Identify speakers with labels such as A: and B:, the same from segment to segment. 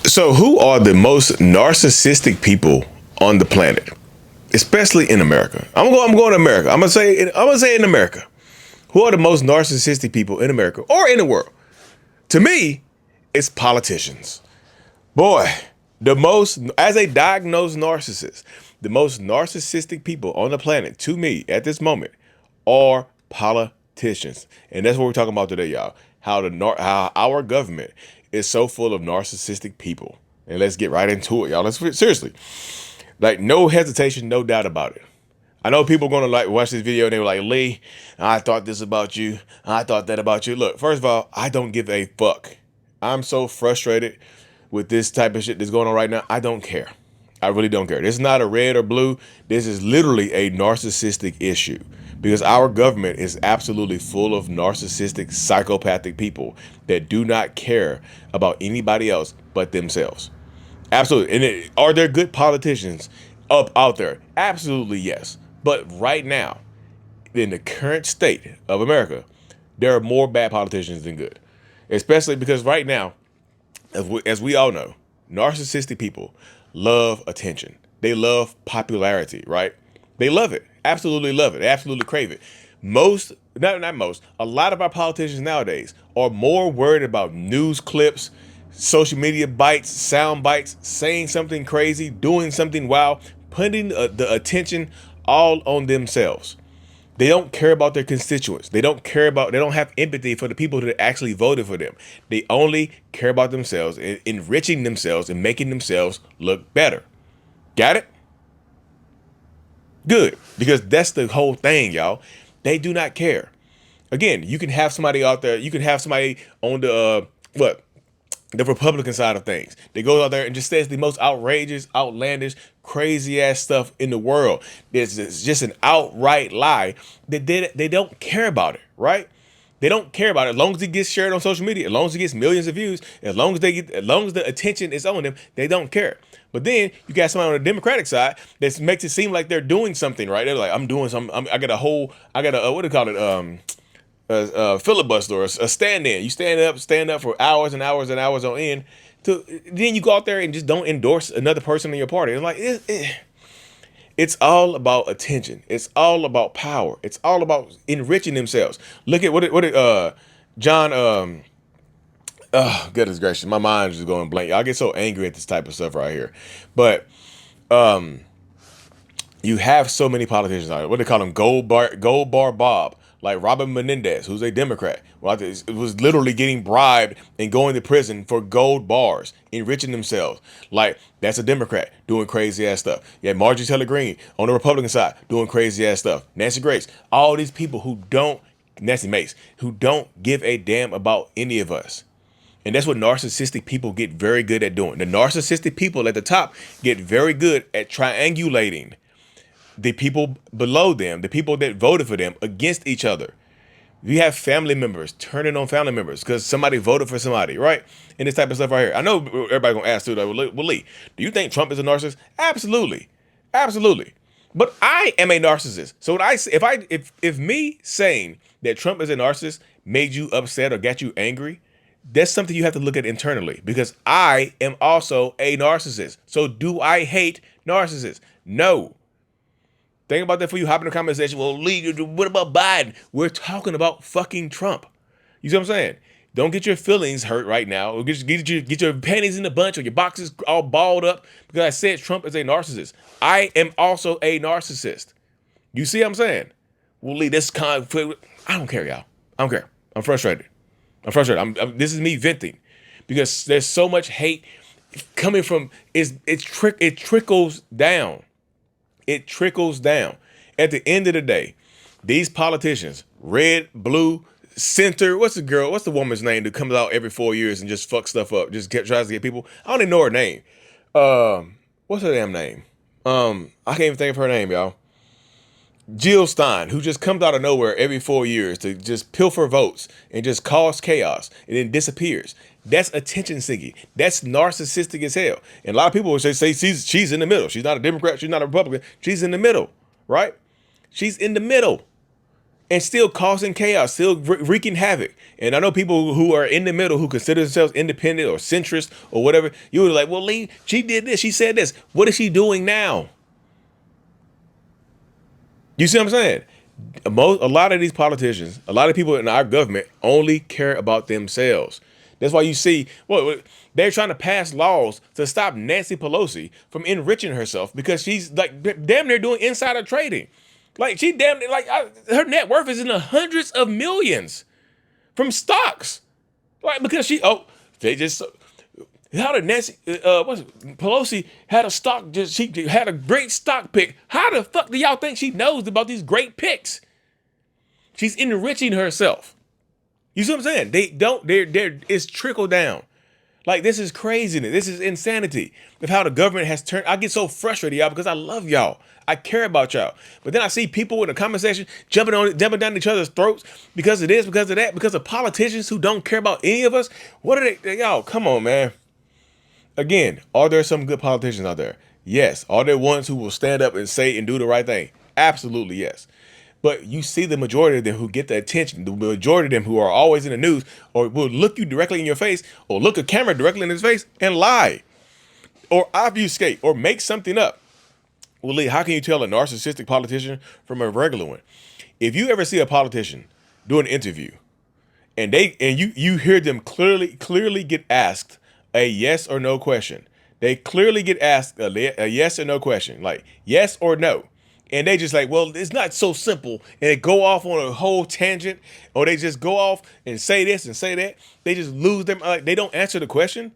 A: So, who are the most narcissistic people on the planet, especially in America? I'm going to America. I'm gonna say in America. Who are the most narcissistic people in America or in the world? To me, it's politicians. Boy, the most as a diagnosed narcissist, the most narcissistic people on the planet, to me, at this moment, are politicians, and that's what we're talking about today, y'all. How our government is so full of narcissistic people, and let's get right into it, y'all. Let's seriously, like, no hesitation, no doubt about it. I know people are gonna like watch this video and they were like, Lee, I thought this about you. I thought that about you. Look, first of all, I don't give a fuck. I'm so frustrated with this type of shit that's going on right now. I don't care. I really don't care. This is not a red or blue. This is literally a narcissistic issue because our government is absolutely full of narcissistic, psychopathic people that do not care about anybody else but themselves. Absolutely. Are there good politicians up out there? Absolutely, yes. But right now, in the current state of America, there are more bad politicians than good. Especially because right now, as we all know, narcissistic people love attention. They love popularity, right? They love it. Absolutely love it. They absolutely crave it. Not most, a lot of our politicians nowadays are more worried about news clips, social media bites, sound bites, saying something crazy, doing something wild, putting the attention all on themselves. They don't care about their constituents. They don't have empathy for the people that actually voted for them. They only care about themselves and enriching themselves and making themselves look better. Got it? Good. Because that's the whole thing, y'all. They do not care. Again, you can have somebody out there, you can have somebody on the Republican side of things. They go out there and just says the most outrageous, outlandish, crazy ass stuff in the world. It's just an outright lie. They don't care about it, right? They don't care about it. As long as it gets shared on social media, as long as it gets millions of views, as long as the attention is on them, they don't care. But then you got somebody on the Democratic side that makes it seem like they're doing something, right? They're like, I'm doing something. I got a what do you call it? Filibuster or a stand-in. You stand up for hours and hours and hours on end. Then you go out there and just don't endorse another person in your party. It's like it's all about attention. It's all about power. It's all about enriching themselves. Look at what John. Oh, goodness gracious, my mind is just going blank. I get so angry at this type of stuff right here, but you have so many politicians out there. What they call them, gold bar Bob, like Robin Menendez, who's a Democrat. Well, it was literally getting bribed and going to prison for gold bars, enriching themselves. Like, that's a Democrat doing crazy ass stuff. Yeah, Marjorie Taylor Greene on the Republican side doing crazy ass stuff. Nancy Grace, all these people Nancy Mace, who don't give a damn about any of us. And that's what narcissistic people get very good at doing. The narcissistic people at the top get very good at triangulating the people below them, the people that voted for them, against each other. You have family members turning on family members because somebody voted for somebody, right? And this type of stuff right here. I know everybody gonna ask too, like, well, Lee, do you think Trump is a narcissist? Absolutely, absolutely. But I am a narcissist. So if me saying that Trump is a narcissist made you upset or got you angry, that's something you have to look at internally, because I am also a narcissist. So do I hate narcissists? No. Think about that for you. Hop in the comment section. Well, Lee, what about Biden? We're talking about fucking Trump. You see what I'm saying? Don't get your feelings hurt right now. Or get your panties in a bunch or your boxes all balled up because I said Trump is a narcissist. I am also a narcissist. You see what I'm saying? Well, Lee, this I don't care, y'all. I don't care. I'm frustrated. This is me venting because there's so much hate coming from. It trickles down. It trickles down. At the end of the day, these politicians, red, blue, center, what's the woman's name that comes out every 4 years and just fucks stuff up, tries to get people. I don't even know her name. What's her damn name? I can't even think of her name, y'all. Jill Stein, who just comes out of nowhere every 4 years to just pilfer votes and just cause chaos and then disappears. That's attention seeking. That's narcissistic as hell. And a lot of people will say she's in the middle. She's not a Democrat. She's not a Republican. She's in the middle, right? She's in the middle. and still causing chaos, still wreaking havoc. And I know people who are in the middle who consider themselves independent or centrist or whatever. You were like, well, Lee, she did this, she said this. What is she doing now? You see what I'm saying? A lot of these politicians, a lot of people in our government only care about themselves. That's why you see, well, they're trying to pass laws to stop Nancy Pelosi from enriching herself because she's like damn near doing insider trading. Like she damn near, like her net worth is in the hundreds of millions from stocks. Like because they just how did Nancy Pelosi had a stock she had a great stock pick. How the fuck do y'all think she knows about these great picks? She's enriching herself. You see what I'm saying? It's trickle down. Like this is craziness. This is insanity of how the government has turned. I get so frustrated, y'all, because I love y'all. I care about y'all. But then I see people in the comment section jumping down each other's throats because of this, because of that, because of politicians who don't care about any of us. What are they? Y'all, come on, man. Again, are there some good politicians out there? Yes. Are there ones who will stand up and say and do the right thing? Absolutely, yes. But you see the majority of them who get the attention, the majority of them who are always in the news or will look you directly in your face or look a camera directly in his face and lie or obfuscate or make something up. Well, Lee, how can you tell a narcissistic politician from a regular one? If you ever see a politician do an interview and you hear them clearly get asked a yes or no question. They clearly get asked a yes or no question, like yes or no. And they just like, well, it's not so simple. And they go off on a whole tangent, or they just go off and say this and say that. They just lose them. Like they don't answer the question.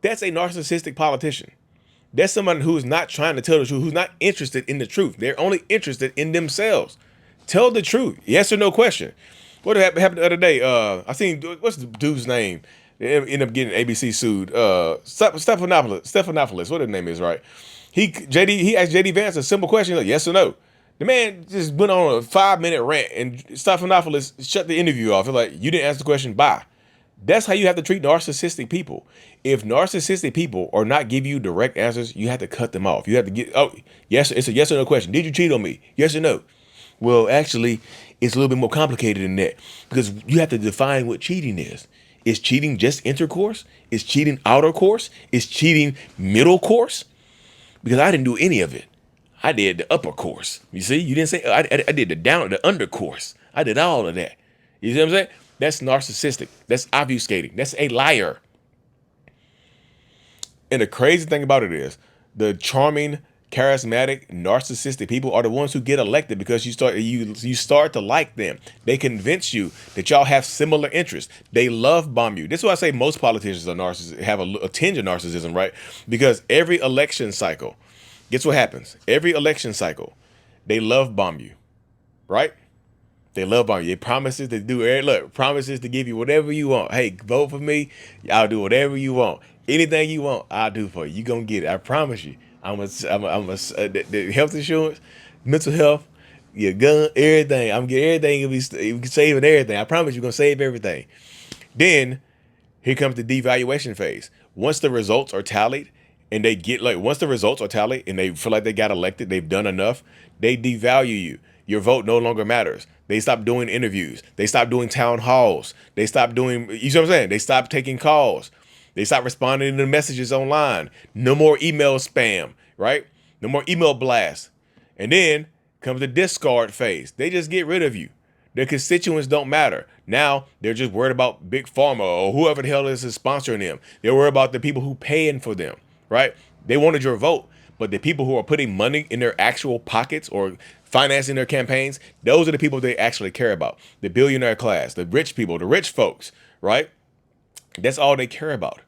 A: That's a narcissistic politician. That's someone who's not trying to tell the truth, who's not interested in the truth. They're only interested in themselves. Tell the truth. Yes or no question. What happened the other day? I seen, what's the dude's name? They ended up getting ABC sued. Stephanopoulos, what his name is, right? He asked JD Vance a simple question, like yes or no. The man just went on a 5-minute rant, and Stephanopoulos shut the interview off. He's like, you didn't answer the question, bye. That's how you have to treat narcissistic people. If narcissistic people are not giving you direct answers, you have to cut them off. You have to get, yes, it's a yes or no question. Did you cheat on me? Yes or no? Well, actually, it's a little bit more complicated than that because you have to define what cheating is. Is cheating just intercourse? Is cheating outer course? Is cheating middle course? Because I didn't do any of it. I did the upper course. You see, you didn't say I did the under course. I did all of that. You see what I'm saying? That's narcissistic. That's obfuscating. That's a liar. And the crazy thing about it is the charming, charismatic, narcissistic people are the ones who get elected because you start to like them. They convince you that y'all have similar interests. They love bomb you. This is why I say most politicians are narcissists, have a tinge of narcissism, right? Because every election cycle, guess what happens? Every election cycle, they love bomb you, right? They love bomb you. They promises to promises to give you whatever you want. Hey, vote for me. I'll do whatever you want. Anything you want, I'll do for you. You gonna get it. I promise you. The health insurance, mental health, your gun, everything. I'm getting everything. You'll be saving everything. I promise you're gonna save everything. Then here comes the devaluation phase. Once the results are tallied, and they feel like they got elected, they've done enough, they devalue you. Your vote no longer matters. They stop doing interviews. They stop doing town halls. They stop doing, you see what I'm saying? They stop taking calls. They stop responding to messages online. No more email spam, right? No more email blasts. And then comes the discard phase. They just get rid of you. Their constituents don't matter. Now they're just worried about Big Pharma or whoever the hell is sponsoring them. They're worried about the people who paying for them, right? They wanted your vote, but the people who are putting money in their actual pockets or financing their campaigns, those are the people they actually care about. The billionaire class, the rich people, the rich folks, right? That's all they care about.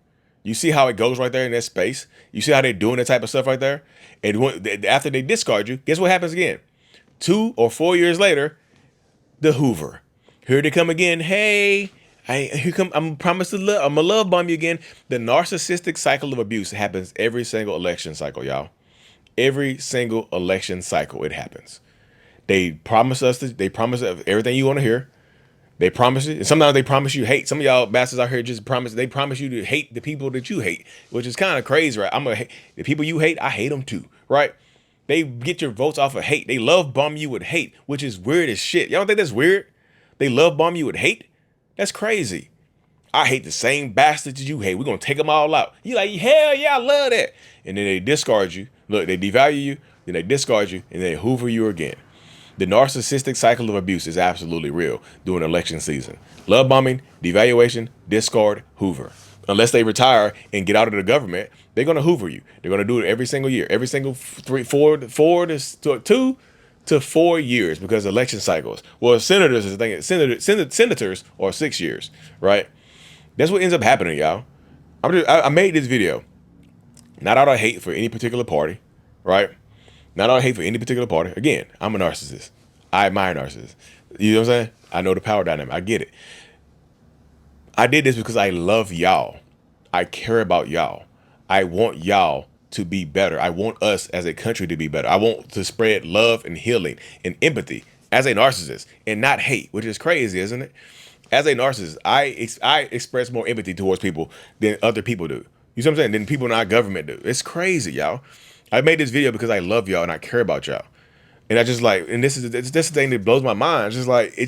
A: You see how it goes right there in that space? You see how they're doing that type of stuff right there? And after they discard you, guess what happens again? 2 or 4 years later, the Hoover. Here they come again. Hey, I'm promised to love. I'm gonna love bomb you again. The narcissistic cycle of abuse happens every single election cycle, y'all. Every single election cycle, it happens. They promise everything you want to hear. They promise it, and sometimes they promise you hate. Some of y'all bastards out here they promise you to hate the people that you hate, which is kind of crazy, right? The people you hate, I hate them too, right? They get your votes off of hate. They love bomb you with hate, which is weird as shit. Y'all don't think that's weird? They love bomb you with hate? That's crazy. I hate the same bastards you hate. We're going to take them all out. You like, hell yeah, I love that. And then they discard you. Look, they devalue you, then they discard you, and they hoover you again. The narcissistic cycle of abuse is absolutely real during election season. Love bombing, devaluation, discard, hoover. Unless they retire and get out of the government, they're going to hoover you. They're going to do it every single year, every single 2 to 4 years, because election cycles. Well, senators is thinking senators are 6 years, right? That's what ends up happening, y'all. I made this video not out of hate for any particular party, right? Not out of hate for any particular party. Again, I'm a narcissist. I admire narcissists. You know what I'm saying? I know the power dynamic. I get it. I did this because I love y'all. I care about y'all. I want y'all to be better. I want us as a country to be better. I want to spread love and healing and empathy as a narcissist and not hate, which is crazy, isn't it? As a narcissist, I express more empathy towards people than other people do. You see what I'm saying? Than people in our government do. It's crazy, y'all. I made this video because I love y'all and I care about y'all. And I just like, and this is the thing that blows my mind. It's just like,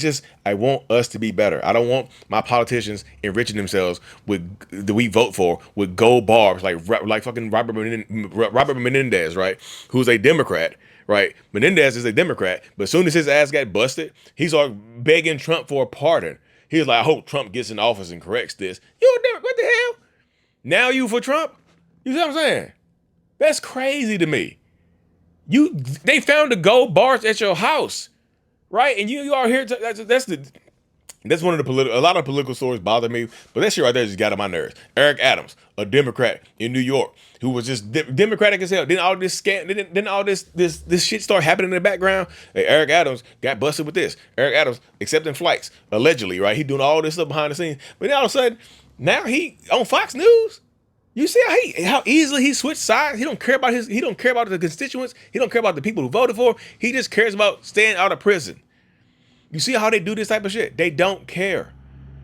A: I want us to be better. I don't want my politicians enriching themselves with that we vote for with gold barbs like fucking Robert Menendez, right? Who's a Democrat, right? Menendez is a Democrat, but as soon as his ass got busted, he's all begging Trump for a pardon. He was like, I hope Trump gets in office and corrects this. You a Democrat? What the hell? Now you for Trump? You see what I'm saying? That's crazy to me. They found the gold bars at your house, right? And you are here. That's one of a lot of political stories bother me, but that shit right there just got on my nerves. Eric Adams, a Democrat in New York, who was just Democratic as hell. Then all this this shit start happening in the background. Hey, Eric Adams got busted with this. Eric Adams accepting flights, allegedly, right? He doing all this stuff behind the scenes, but then all of a sudden, now he on Fox News. You see how easily he switched sides? He don't care about the constituents. He don't care about the people who voted for him. He just cares about staying out of prison. You see how they do this type of shit? They don't care.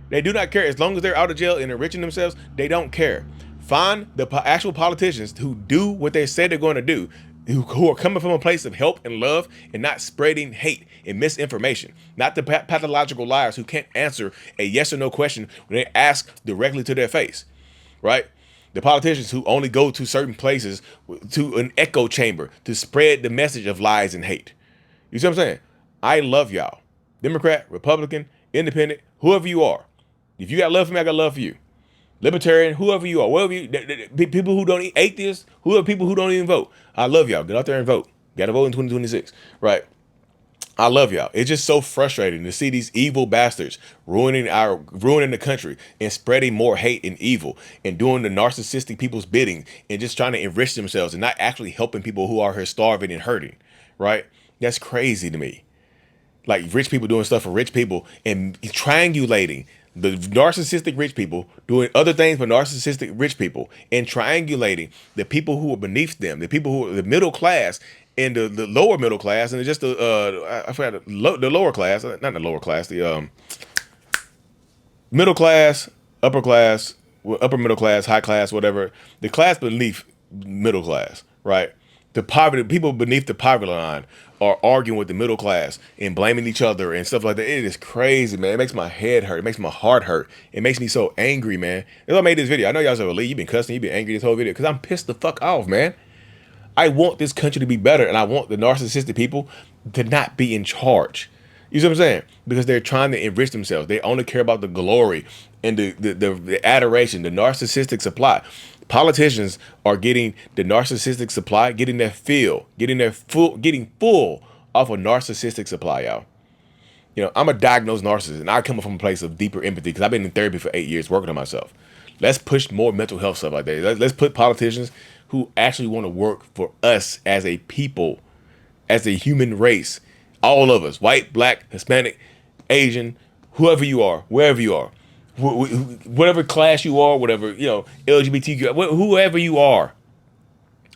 A: They do not care. As long as they're out of jail and enriching themselves, they don't care. Find the actual politicians who do what they say they're going to do, who are coming from a place of help and love and not spreading hate and misinformation. Not the pathological liars who can't answer a yes or no question when they ask directly to their face, right? The politicians who only go to certain places, to an echo chamber, to spread the message of lies and hate. You see what I'm saying? I love y'all. Democrat, Republican, Independent, whoever you are. If you got love for me, I got love for you. Libertarian, whoever you are, whoever you, people who don't, atheists, whoever people who don't even vote. I love y'all. Get out there and vote. Got to vote in 2026, right? I love y'all. It's just so frustrating to see these evil bastards ruining the country and spreading more hate and evil and doing the narcissistic people's bidding and just trying to enrich themselves and not actually helping people who are here starving and hurting, right? That's crazy to me. Like rich people doing stuff for rich people and triangulating the narcissistic rich people doing other things for narcissistic rich people and triangulating the people who are beneath them, the people who are the middle class and the lower middle class, and just the lower class, not the lower class, the middle class, upper class, upper middle class, high class, whatever, the class beneath middle class, right? The poverty, people beneath the poverty line are arguing with the middle class and blaming each other and stuff like that. It is crazy, man. It makes my head hurt. It makes my heart hurt. It makes me so angry, man. That's why I made this video. I know y'all said, well, Lee, you've been cussing, you've been angry this whole video, because I'm pissed the fuck off, man. I want this country to be better, and I want the narcissistic people to not be in charge. You see what I'm saying? Because they're trying to enrich themselves. They only care about the glory and the adoration, the narcissistic supply. Politicians are getting the narcissistic supply, getting full off a narcissistic supply, y'all. You know, I'm a diagnosed narcissist, and I come from a place of deeper empathy because I've been in therapy for 8 years working on myself. Let's push more mental health stuff like that. Let's put politicians who actually want to work for us as a people, as a human race, all of us, white, black, Hispanic, Asian, whoever you are, wherever you are, whatever class you are, whatever, you know, LGBTQ, whoever you are.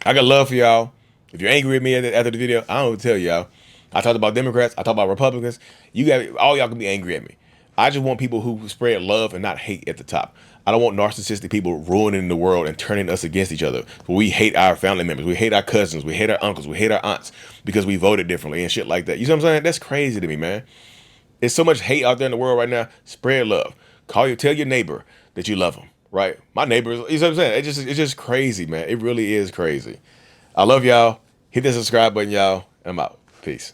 A: I got love for y'all. If you're angry at me after the video, I don't know what to tell y'all. I talked about Democrats. I talked about Republicans. All y'all can be angry at me. I just want people who spread love and not hate at the top. I don't want narcissistic people ruining the world and turning us against each other. We hate our family members. We hate our cousins. We hate our uncles. We hate our aunts because we voted differently and shit like that. You know what I'm saying? That's crazy to me, man. There's so much hate out there in the world right now. Spread love. Tell your neighbor that you love them, right? My neighbors, you know what I'm saying? It's just crazy, man. It really is crazy. I love y'all. Hit that subscribe button, y'all. I'm out. Peace.